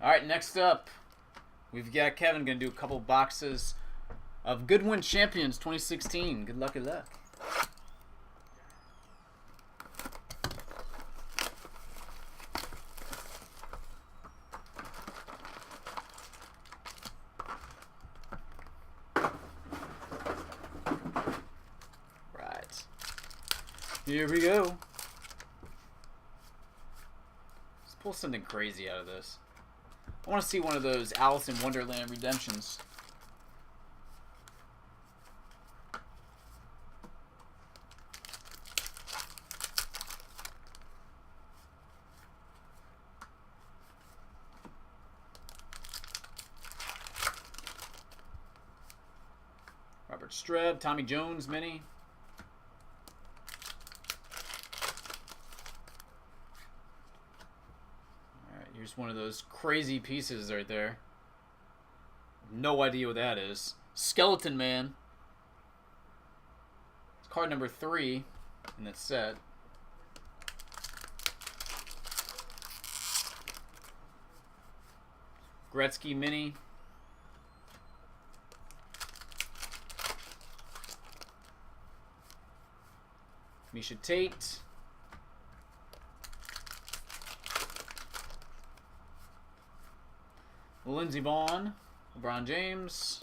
All right, next up, we've got Kevin going to do a couple boxes of Goodwin Champions 2016. Good luck, good luck. Right. Here we go. Let's pull something crazy out of this. I want to see one of those Alice in Wonderland redemptions. Robert Streb, Tommy Jones mini. Here's one of those crazy pieces right there. No idea what that is. Skeleton Man. It's card number 3 in that set. Gretzky Mini. Misha Tate. Lindsey Vaughn, LeBron James,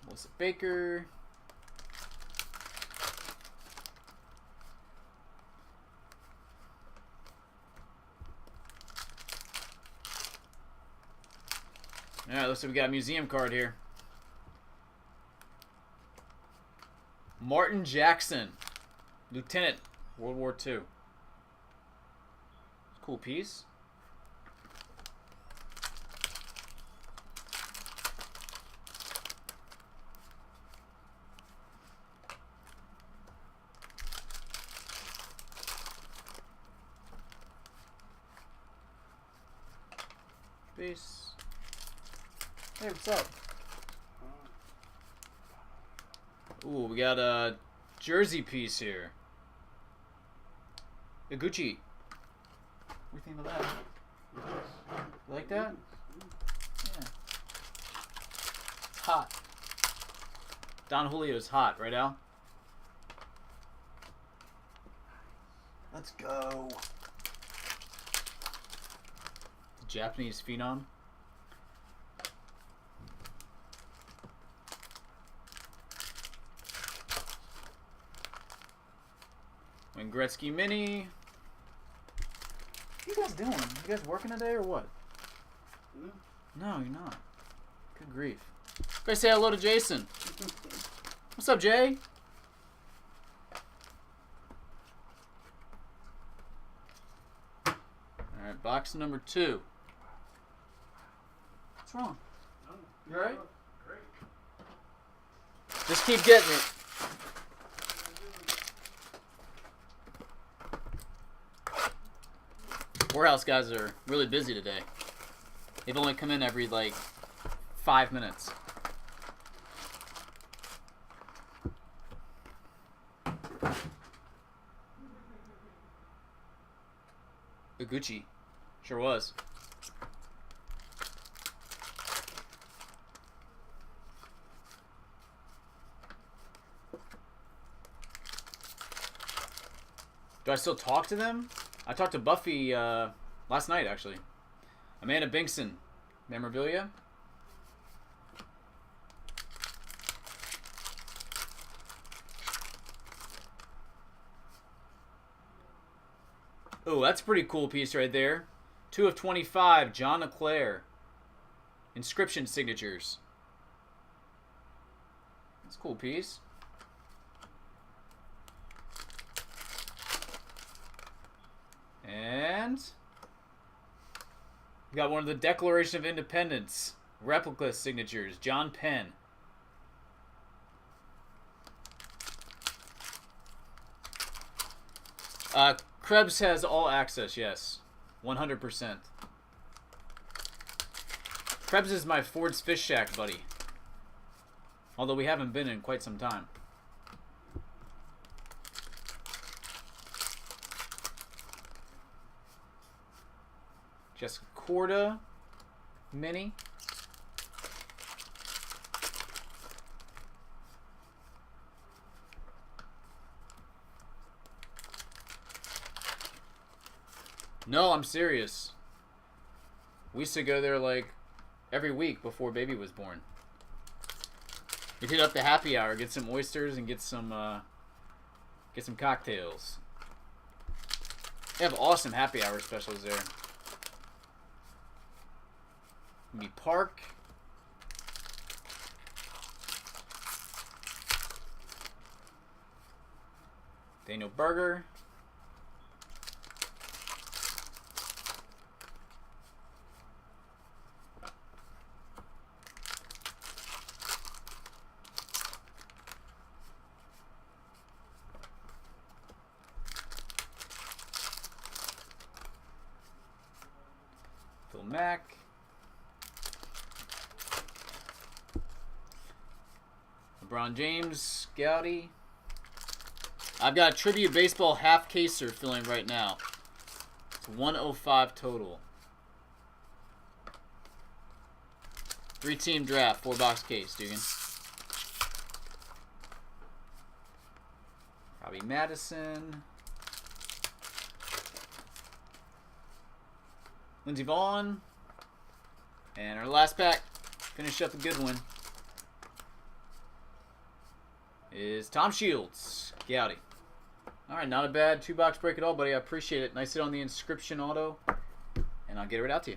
Melissa Baker, all right, looks like we got a museum card here. Martin Jackson, Lieutenant, World War II. Cool piece. Peace. Hey, what's up? Ooh, we got a jersey piece here. The Gucci. What do you think of that? You like that? Yeah. It's hot. Don Julio's hot, right, Al? Let's go. The Japanese phenom. And Gretzky Mini. What are you guys doing? You guys working today or what? No, you're not. Good grief. Guys, say hello to Jason. What's up, Jay? Alright, box number 2. What's wrong? You alright? Great. Just keep getting it. Warehouse guys are really busy today. They've only come in every, like, 5 minutes. The Gucci. Sure was. Do I still talk to them? I talked to Buffy last night, actually. Amanda Binkson, memorabilia. Oh, that's a pretty cool piece right there. 2 of 25, John LeClaire. Inscription signatures. That's a cool piece. And we got one of the Declaration of Independence replica signatures, John Penn. Krebs has all access, yes. 100%. Krebs is my Ford's Fish Shack buddy. Although we haven't been in quite some time. Jessica Corda, mini. No, I'm serious. We used to go there like every week before baby was born. We'd hit up the happy hour, get some oysters, and get some cocktails. They have awesome happy hour specials there. Maybe Park. Daniel Berger. Phil Mack. LeBron James, Gowdy. I've got a Tribute Baseball half caser filling right now. It's 105 total. 3-team draft, 4-box case, Dugan. Robbie Madison. Lindsey Vaughn. And our last pack, finish up the Goodwin, is Tom Shields, Gowdy. Alright, not a bad 2-box break at all, buddy. I appreciate it. Nice hit on the inscription auto. And I'll get it right out to you.